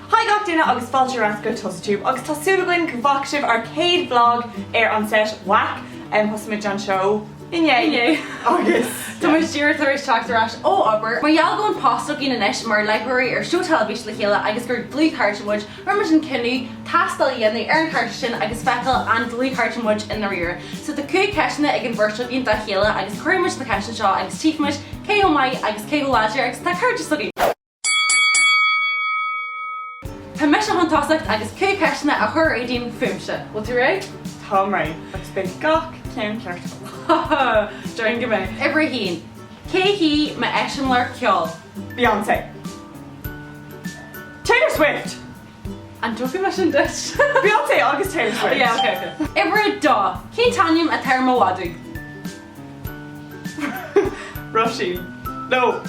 Hi gach duine agus fáilte ras go TusaTube agus tásúlainn gohhaictibh ar céad vlog an set whack thosamid an show Rinne agus Tá muid tíir tar éis teachtarrás ó obair. Má dheall gón pásteach in inis mar library ar siú televis le chéile agus gur dlúthchairde muid mar mar an cinú tastal dhéanana ar an cairde sin agus feicil an dlúthchairde muid in na riar. So tá cú ceisina ag an bhirseach íon dá chéile agus chuirmuid na ceisina seo agus tífmuid chomh-laithreoirí agus láidir agus tá Cairdis agaí. Tá meis an tásacht agus cú ceisina a chur éidirn fumse. Bhil tú réid? Tá mé agus be gach ceann ceart. Join go mé. Every hín. Cé hí me eisiom leir ceol. Beyoncé. Taylor Swift. An tucha me sin dis. Beyoncé agus Taylor Swift. Yeah, okay. Every dá. Cé tanium a thermowadu. Russia. No.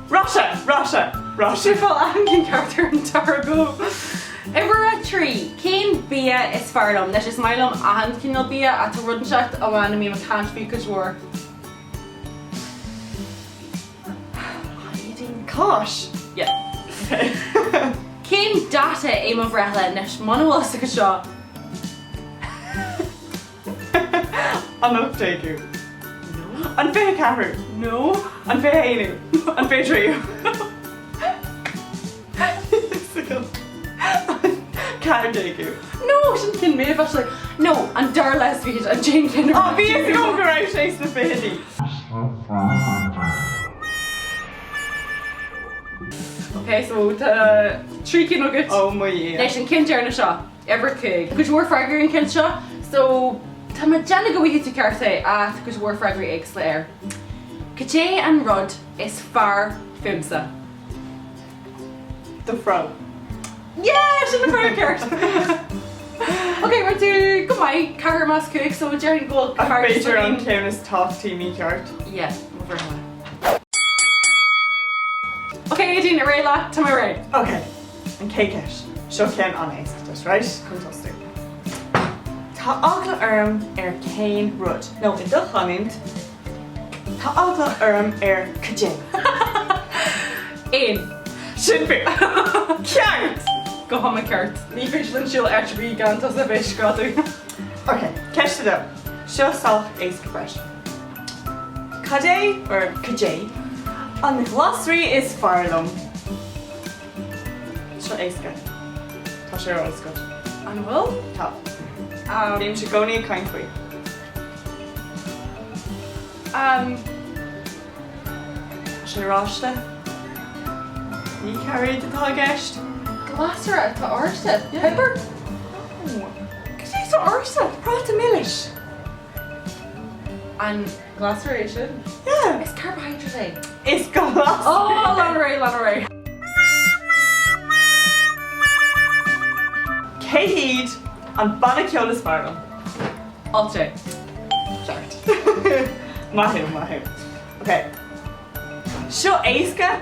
Russia. Sifal an character in Targo. Ever a tree. Cén bia is fearlam. Nes is mailam a han cinál bia at a rudanshacht a bhana mí a can't fi couture. Gosh. Yeah. Cén data aim of rehla nes manual sa go seo. An uptake you. An fé carú. No. An fé éú. An fé tríú. Cairdeas. No, sin cin mé bheits like no, an dar les víid a Jane Kinner. Oh, bí is go go raibh sééis na fédí. Okay, so trí cin agad. Oh my yeah. Leis an cin dearna seo, ever cig. Go dúir freigur an cin seo, so tá ma deanna go bhí tú cearta a go dúir freigur ag sléir. Caté an rud is fear fumsa. The fro. Yeah, sin na fear ceart. Okay, we're to go my car mas cook, so Jerry go car. Better on Cairdeas top teamy cart. Yeah, over here. Okay, Adine, array la to my right. Okay, and cake-ish. Seo ceann honest, that's right? Fantastic. Tá agla céin rud. No, in dulchaint. Tá agla cajé. In. Sin fé. Ceart. Go ha my cart. Ní fislin she'll actually gan to the fish got to. Okay, catch it up. Seo salch éis go fresh. Cajé or cajé. On the glossary is fáil. Seo éisce. Tá sé ar oscailt. An bhfuil? Tá. Bhím sé gcónaí a caint faoi. Sé ráiste. Ní cairid atá gceist. Glasser to Arsta. Pepper? No. Cajé sa orsa. Práta millish. And glaceration? Yeah. It's carbohydrate. It's glossary. Oh, Lanneray. Céad an banna ceol is fáil. Alte. Shart. Mahu. Okay. Seo éisce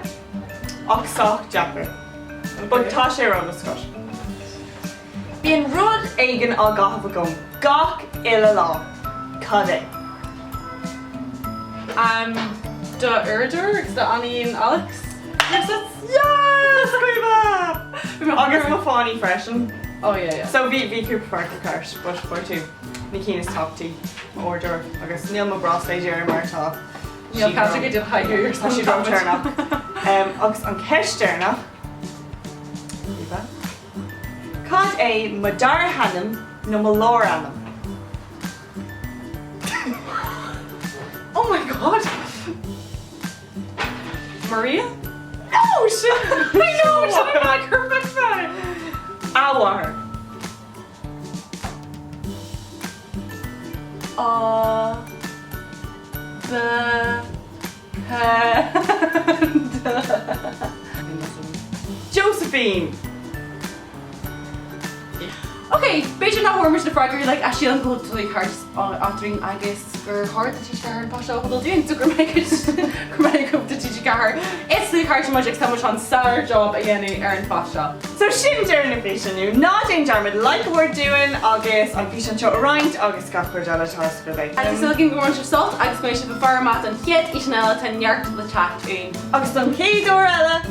ach sách Jappar. But tá sé ar oscailt. Bíonn rud éigean á gcaitheamh agam. Gach ile lá. Cad é. The Urdur, the Annie and Alex. Yes! Scuba! Agus má fáinní freisin. Oh yeah. So bhí cúpa farca cart, but for tú. Ní cínas toptí order agus níl má bras féidir mar tá. Neil Patrick did high here. Tá si drom tearnach. Agus an ceisteanna. Cad é ma dar hanam nó ma lór anam. Oh my god! Maria? No, shit! I know, should have like her back there. Awar. Josephine. Okay, beidir ná bhfuirmis na freigur like as síleann go tú cards áring agus gur hard tí gar an paseo go dún so gur mé go tí gar. Is the card much ag tam an sour job a dhéanú ar an paseo. So sin dearna bhíisiú, ná déon dearmid like we're doing agus an bhí an seo around agus gachar deala tá bheith. Agus silgin go an salt agus mééis se bhar mat an chiad isneile tan neart le chat un. Agus an céadú eile